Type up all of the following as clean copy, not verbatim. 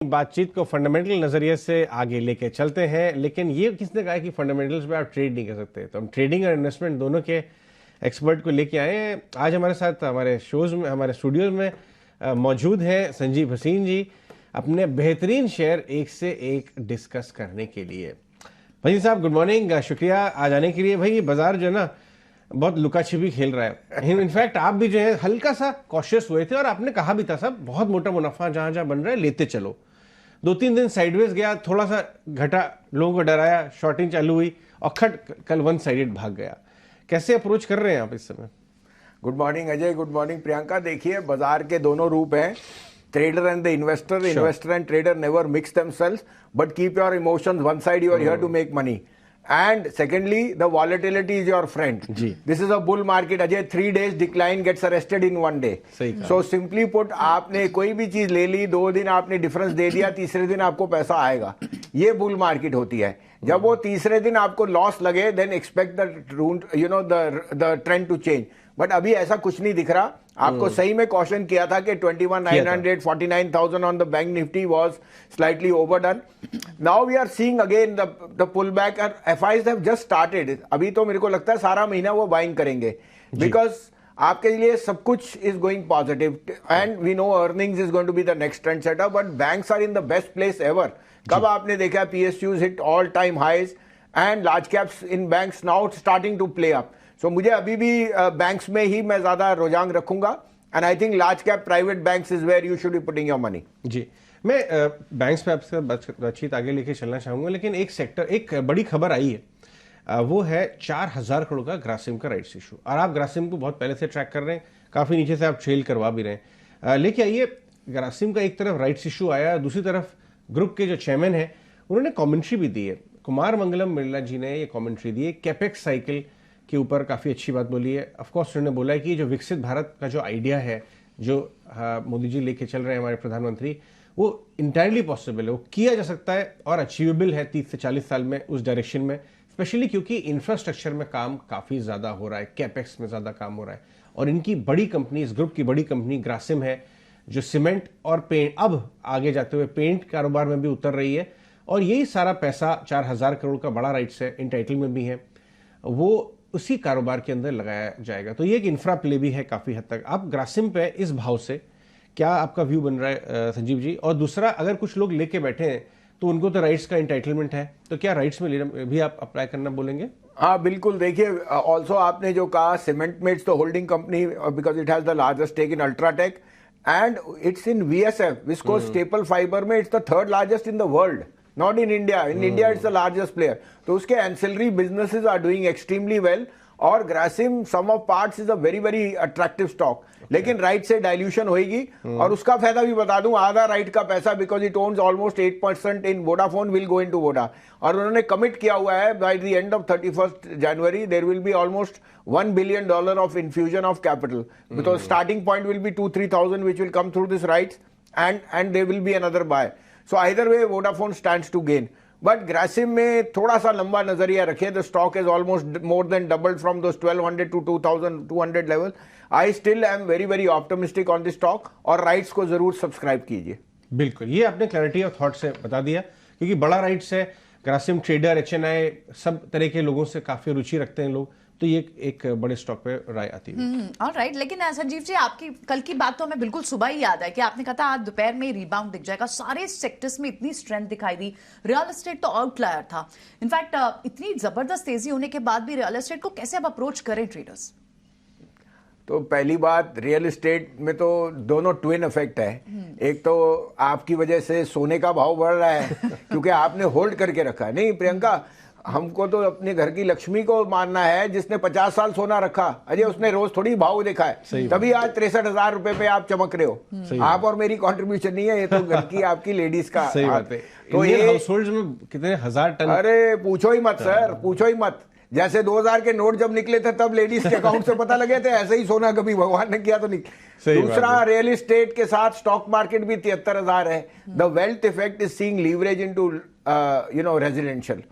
बातचीत को फंडामेंटल नजरिए से आगे लेके चलते हैं, लेकिन ये किसने कहा कि फंडामेंटल्स पे आप ट्रेड नहीं कर सकते? तो हम ट्रेडिंग और इन्वेस्टमेंट दोनों के एक्सपर्ट को लेके आए हैं। आज हमारे साथ हमारे शोज में, हमारे स्टूडियोज में मौजूद हैं संजीव हसीन जी, अपने बेहतरीन शेयर एक से एक डिस्कस करने के लिए। भाई साहब गुड मॉर्निंग, शुक्रिया आ जाने के लिए। भाई ये बाजार जो है ना बहुत लुका छिपी खेल रहा है। इनफैक्ट आप भी जो है हल्का सा कॉशियस हुए थे और आपने कहा भी था साहब बहुत मोटा मुनाफा जहां जहां बन रहा है लेते चलो। 2-3 दिन साइडवेज गया, थोड़ा सा घटा, लोगों को डराया, शॉर्टिंग चालू हुई और खट कल वन साइडेड भाग गया। कैसे अप्रोच कर रहे हैं आप इस समय? Good morning Ajay, good morning Priyanka. देखिए बाजार के दोनों रूप हैं, trader and the investor. Investor and trader never mix themselves, but keep your emotions one side, you are here to make money. And secondly, the volatility is your friend. This is a bull market. Ajay 3 days decline gets arrested in 1 day. So simply put, आपने कोई भी चीज ले ली, 2 दिन आपने difference दे दिया, तीसरे दिन आपको पैसा आएगा। ये बुल मार्केट होती है। जब वो तीसरे दिन आपको लॉस लगे, then expect the trend to change. But अभी ऐसा कुछ नहीं दिख रहा। आपको सही में कॉशन किया था कि 21,900, 49,000 on the Bank Nifty was slightly overdone. Now we are seeing again the pull back and FIs have just started. अभी तो मेरे को लगता है सारा महीना वो बाइंग करेंगे, बिकॉज आपके लिए सब कुछ is going positive and we know earnings is going to be the next trend setter, but banks are in the best place ever. कब आपने देखा PSUs hit all time highs and large caps in banks now starting to play up. So मुझे अभी भी banks में ही मैं ज्यादा रुझान रखूंगा and I think large cap private banks is where you should be putting your money. जी, मैं बैंक्स पे आपसे बातचीत आगे लेके चलना चाहूंगा, लेकिन एक सेक्टर, एक बड़ी खबर आई है, वो है 4,000 करोड़ का ग्रासिम का राइट्स इशू। और आप ग्रासिम को बहुत पहले से ट्रैक कर रहे हैं, काफी नीचे से आप ट्रेल करवा भी रहे हैं। लेके आइए, ग्रासिम का एक तरफ राइट्स इशू आया, दूसरी तरफ ग्रुप के जो चेयरमैन है उन्होंने कॉमेंट्री भी दी है। कुमार मंगलम बिरला जी ने ये कॉमेंट्री दी है, कैपेक्स साइकिल के ऊपर काफ़ी अच्छी बात बोली है। ऑफकोर्स उन्होंने बोला है कि जो विकसित भारत का जो आइडिया है, जो मोदी जी लेके चल रहे हैं हमारे प्रधानमंत्री, वो इंटायरली पॉसिबल है, वो किया जा सकता है और अचीवेबल है 30 से 40 साल में उस डायरेक्शन में, स्पेशली क्योंकि इंफ्रास्ट्रक्चर में काम काफ़ी ज़्यादा हो रहा है, कैपेक्स में ज़्यादा काम हो रहा है। और इनकी बड़ी कंपनी, इस ग्रुप की बड़ी कंपनी ग्रासिम है, जो सीमेंट और पेंट, अब आगे जाते हुए पेंट कारोबार में भी उतर रही है। और यही सारा पैसा 4,000 करोड़ का बड़ा राइट्स है, इंटाइटल में भी है, वो उसी कारोबार के अंदर लगाया जाएगा। तो ये एक इंफ्रा प्ले भी है काफी हद तक। आप ग्रासिम पे इस भाव से क्या आपका व्यू बन रहा है संजीव जी? और दूसरा, अगर कुछ लोग लेके बैठे हैं तो उनको तो राइट्स का इंटाइटलमेंट है, तो क्या राइट्स में लेना भी आप अप्लाई करना बोलेंगे? हाँ बिल्कुल। देखिए ऑल्सो आपने जो कहा, सीमेंट में it's the holding company because it has the largest stake in UltraTech and it's in VSF, viscose staple fibre में it's the 3rd largest in the world, not in India. In India, it's the largest player. तो उसके ancillary businesses are doing extremely well. और Grasim sum of parts is a very very attractive stock. लेकिन right से dilution होगी और उसका फायदा भी बता दूं, आधा राइट का पैसा because it owns almost 8% in Vodafone will go into Voda. और उन्होंने कमिट किया हुआ है by the end of 31st January there will be almost $1 billion of infusion of capital, because starting point will be 2-3,000 which will come through this rights and there will be another buy. So either way, Vodafone stands to gain. But Grasim में थोड़ा सा लंबा नजरिया रखे, the stock is almost more than doubled from those 1,200 to 2,200 level. I still am very very optimistic on this stock और rights को जरूर subscribe कीजिए। बिल्कुल, ये आपने क्लैरिटी ऑफ थॉट से बता दिया, क्योंकि बड़ा राइट्स है, ग्रासिम ट्रेडर, HNI सब तरह के लोगों से काफी रुचि रखते हैं लोग, तो ये एक बड़े स्टॉक पे राय आती है। ऑलराइट, लेकिन संजीव जी आपकी कल की बात तो हमें बिल्कुल सुबह ही याद है कि आपने कहा था आज दोपहर में रिबाउंड दिख जाएगा। सारे सेक्टर्स में इतनी स्ट्रेंथ दिखाई दी, रियल एस्टेट तो आउटलायर था। इनफैक्ट इतनी जबरदस्त तेजी होने के बाद भी रियल एस्टेट को कैसे अब अप्रोच करें ट्रेडर्स? तो पहली बात, रियल एस्टेट में तो दोनों ट्विन इफेक्ट है। एक तो आपकी वजह से सोने का भाव बढ़ रहा है क्योंकि आपने होल्ड करके रखा है। नहीं प्रियंका, हमको तो अपने घर की लक्ष्मी को मानना है जिसने 50 साल सोना रखा। अजय उसने रोज थोड़ी भाव देखा है, तभी आज 63,000 रुपए पे आप चमक रहे हो। आप और मेरी कंट्रीब्यूशन नहीं है, ये तो घर की आपकी लेडीज का। सही बात है। तो ये हाउसहोल्ड्स में कितने हजार टन, अरे पूछो ही मत सर, पूछो ही मत। जैसे 2000 के नोट जब निकले थे तब लेडीज के अकाउंट से पता लगे थे, ऐसे ही सोना कभी भगवान ने किया तो नहीं। दूसरा, रियल एस्टेट के साथ स्टॉक मार्केट भी 73,000 है। The wealth effect is seeing leverage into residential.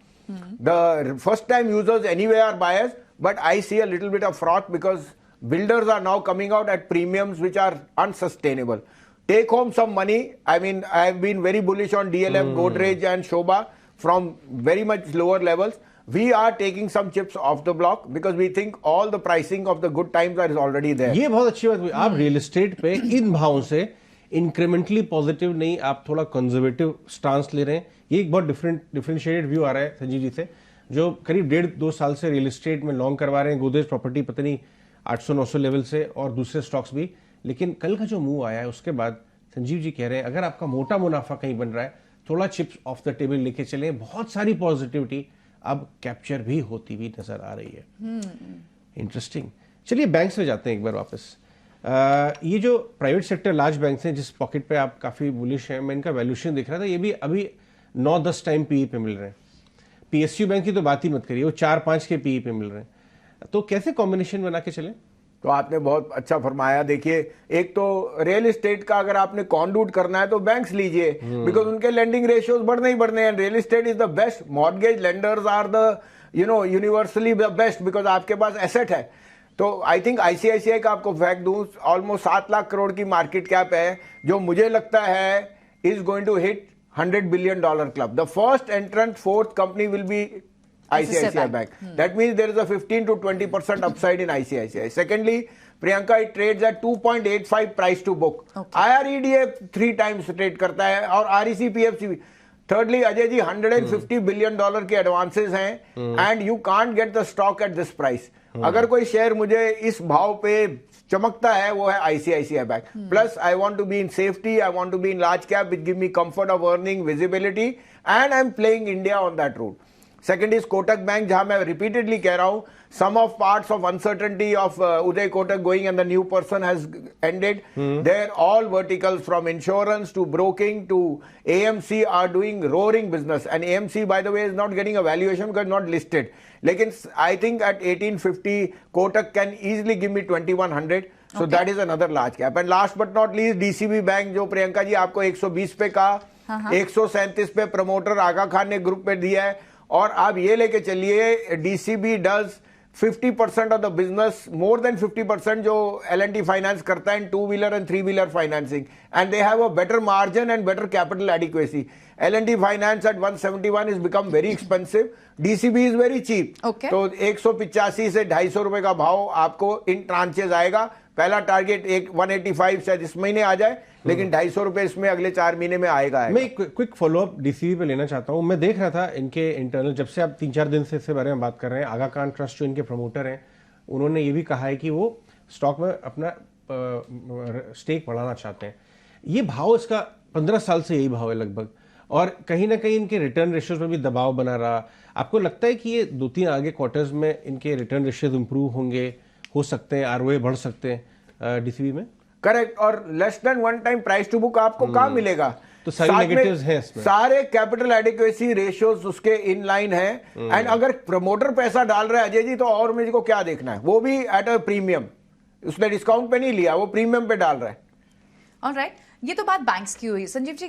The first time users anyway are buyers, but I see a little bit of froth because builders are now coming out at premiums which are unsustainable. take home some money. I mean, I have been very bullish on DLF, Godrej and Shobha from very much lower levels. We are taking some chips off the block because we think all the pricing of the good times are already there. ये बहुत अच्छी बात हुई। आप real estate पे इन भावों से incrementally positive नहीं, आप थोड़ा कंजर्वेटिव स्टांस ले रहे हैं। ये एक बहुत डिफरेंशिएटेड व्यू आ रहा है संजीव जी से, जो करीब 1.5-2 साल से रियल एस्टेट में लॉन्ग करवा रहे हैं। गोदरेज प्रॉपर्टी पता नहीं 800-900 लेवल से और दूसरे स्टॉक्स भी। लेकिन कल का जो मूव आया है उसके बाद संजीव जी कह रहे हैं अगर आपका मोटा मुनाफा कहीं बन रहा है, थोड़ा चिप्स ऑफ द टेबल लेके चले। बहुत सारी पॉजिटिविटी अब कैप्चर भी होती हुई नजर आ रही है। इंटरेस्टिंग। चलिए बैंक्स में जाते हैं एक बार वापस। ये जो प्राइवेट सेक्टर लार्ज बैंक्स हैं जिस पॉकेट पे आप काफी बुलिश हैं, मैं इनका वैल्यूएशन देख रहा था, ये भी अभी 9-10 टाइम पीई पे मिल रहे हैं। पीएसयू बैंक की तो बात ही मत करिए, वो 4-5 के पीई पे मिल रहे हैं। तो कैसे कॉम्बिनेशन बना के चले? तो आपने बहुत अच्छा फरमाया। देखिए, एक तो रियल एस्टेट का अगर आपने कॉन्डूट करना है तो बैंक्स लीजिए, बिकॉज उनके लेंडिंग रेशियोज बढ़ने ही बढ़ने हैं। Real estate is the best, mortgage lenders are the universally the best, because आपके पास एसेट है। तो आई थिंक आईसीआईसीआई का आपको फैक्ट दूं, ऑलमोस्ट 7 लाख करोड़ की मार्केट कैप है, जो मुझे लगता है is going to hit $100 billion club. The first entrant fourth company will be ICICI Bank. That means there is a 15 to 20% upside in ICICI. Secondly, Priyanka, it trades at 2.85 price to book. Okay. IREDA 3 times trade करता है और REC PFC भी। Thirdly, Ajay ji, $150 billion के advances हैं and you can't get the stock at this price. अगर कोई share मुझे इस भाव पे चमकता है वो है ICICI bank. Plus I want to be in safety, I want to be in large cap which give me comfort of earning, visibility and I am playing India on that route. Second is Kotak Bank, जहां मैं repeatedly कह रहा हूं, some of parts of uncertainty of Uday Kotak going and the new person has ended. They're all verticals from insurance to broking to AMC are doing roaring business, and AMC by the way is not getting a valuation because not listed. लेकिन I think at 1850 Kotak can easily give me 2100. So that is another large cap. And last but not least DCB Bank, जो प्रियंका जी आपको 120 पे कहा, 137 पे promoter आगा खान ने group पे दिया है। और आप ये लेके चलिए, DCB does 50% of the business, more than 50% जो L&T फाइनेंस करता है in 2-wheeler and 3-wheeler financing, and they have a better margin and better capital adequacy. L&T finance at 171 is become very expensive, DCB is very cheap. तो 185 से 250 रुपए का भाव आपको इन ट्रांचेज आएगा। पहला टारगेट 185 शायद इस महीने आ जाए, लेकिन 250 रुपए इसमें अगले 4 महीने में आएगा। मैं एक क्विक फॉलोअप डीसीबी पे लेना चाहता हूं। मैं देख रहा था इनके इंटरनल, जब से आप 3-4 दिन से इसके बारे में बात कर रहे हैं, आगा खान ट्रस्ट जो इनके प्रमोटर हैं, उन्होंने ये भी कहा है कि वो स्टॉक में अपना स्टेक बढ़ाना चाहते हैं। ये भाव इसका 15 साल से यही भाव है लगभग, और कहीं ना कहीं इनके रिटर्न रेशियोज में भी दबाव बना रहा। आपको लगता है कि ये 2-3 आगे क्वार्टर्स में इनके रिटर्न रेशियोज इंप्रूव होंगे, हो सकते हैं, आरओए बढ़ सकते हैं डीसीबी में? करेक्ट। और less than 1 time price to book आपको कहां मिलेगा? तो सारी नेगेटिव्स हैं इसमें। सारे कैपिटल एडिक्वेसी रेशियोज उसके इन लाइन है। एंड अगर प्रमोटर पैसा डाल रहा है अजय जी, तो और मुझे को क्या देखना है? वो भी एट अ प्रीमियम, उसने डिस्काउंट पे नहीं लिया, वो प्रीमियम पे डाल रहा है। ऑलराइट, ये तो बात बैंक्स की हुई। संजीव जी,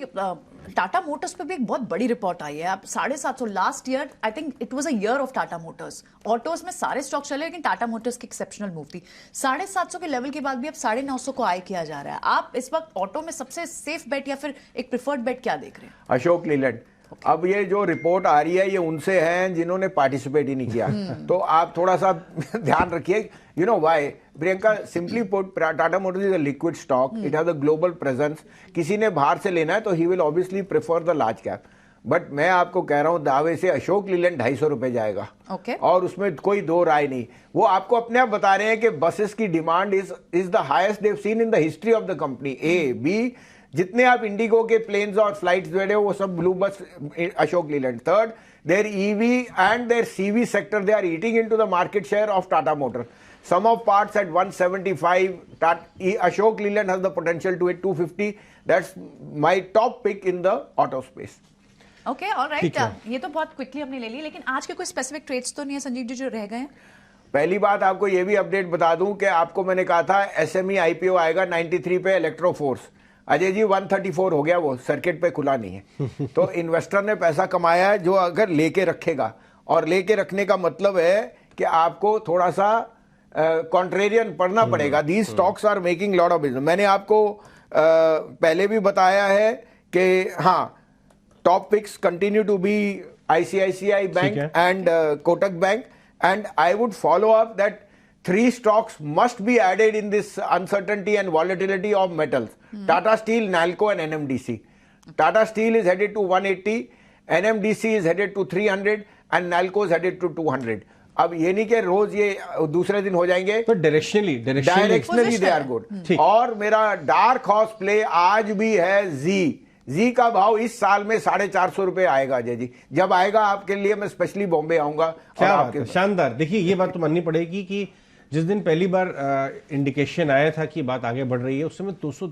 टाटा मोटर्स पे भी एक बहुत बड़ी रिपोर्ट आई है। आप 750 last year, I think it was a year of Tata Motors. Autos में सारे स्टॉक चले, लेकिन टाटा मोटर्स की एक्सेप्शनल मूव थी। 750 के लेवल के बाद भी अब 950 को आय किया जा रहा है। आप इस वक्त ऑटो में सबसे सेफ बेट या फिर एक प्रिफर्ड बेट क्या देख रहे हैं? अशोक लीलैंड। अब ये जो रिपोर्ट आ रही है ये उनसे है जिन्होंने पार्टिसिपेट ही नहीं किया। तो आप थोड़ा सा ध्यान रखिए। You know why Priyanka, simply put, Tata Motors is a liquid stock, it has a global presence. किसी ने बाहर से लेना है तो he will obviously prefer the large cap. But मैं आपको कह रहा हूं दावे से अशोक लीलैंड 250 रुपए जाएगा। और उसमें कोई दो राय नहीं। वो आपको अपने आप बता रहे हैं कि बसेस की demand is the highest they have seen in the history of the company. A B, जितने आप इंडिगो के प्लेन्स और फ्लाइट्स भेजे हो वो सब blue bus Ashok Leyland. Third, their EV and their CV sector, they are eating into the market share of Tata motor. Sum of parts at 175. Ashok Leyland has the potential to hit 250. That's my top pick in the auto space. Okay, all right. ये तो बहुत quickly हमने ले ली, लेकिन आज के कोई specific trades तो नहीं है संजीव जी जो रह गए हैं? पहली बात आपको ये भी अपडेट बता दूं कि आपको मैंने कहा था SME IPO आएगा 93 पे इलेक्ट्रोफोर्स। अजय जी 134 हो गया, वो सर्किट पे खुला नहीं है। तो इन्वेस्टर ने पैसा कमाया है जो अगर लेके रखेगा, और लेके रखने का मतलब है कि आपको थोड़ा सा कॉन्ट्रेरियन पढ़ना पड़ेगा। These stocks are making lot of business. मैंने आपको पहले भी बताया है कि हाँ, top picks continue to be ICICI bank है। and Kotak Bank, and I would follow up that 3 stocks must be added in this uncertainty and volatility of metals. Tata Steel, Nalco and NMDC. Tata Steel is headed to 180, NMDC is headed to 300 and Nalco is headed to 200. अब ये नहीं कि रोज ये दूसरे दिन हो जाएंगे, पर directionally directionally they are good. और मेरा डार्क हॉर्स प्ले आज भी है जी का भाव इस साल में 450 रुपए आएगा अजय जी। जब आएगा आपके लिए मैं स्पेशली बॉम्बे आऊंगा। क्या बात है, शानदार। देखिए ये बात तो माननी पड़ेगी कि जिस दिन पहली बार इंडिकेशन आया था कि बात आगे बढ़ रही है, उस समय 200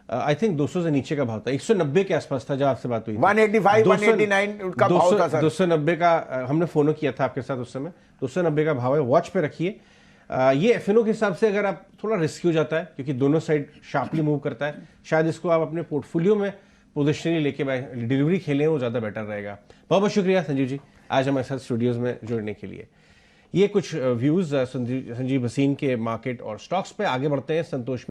आई थिंक 200 से नीचे का भाव था, 190 के आसपास था जब आपसे बात हुई। 185 189 का भाव था सर। 290 का हमने फोन किया था आपके साथ उस समय। 290 का भाव है, वॉच पे रखिए। ये एफएनओ के हिसाब से अगर आप थोड़ा रिस्की हो जाता है क्योंकि दोनों साइड शार्पली मूव करता है, शायद इसको आप अपने पोर्टफोलियो में पोजिशनली लेके डिलीवरी खेलें, वो ज़्यादा बेटर रहेगा। बहुत बहुत शुक्रिया संजीव जी आज हमारे साथ स्टूडियोज़ में जुड़ने के लिए। ये कुछ व्यूज़ संजीव हसीन के मार्केट और स्टॉक्स पे। आगे बढ़ते हैं। संतोष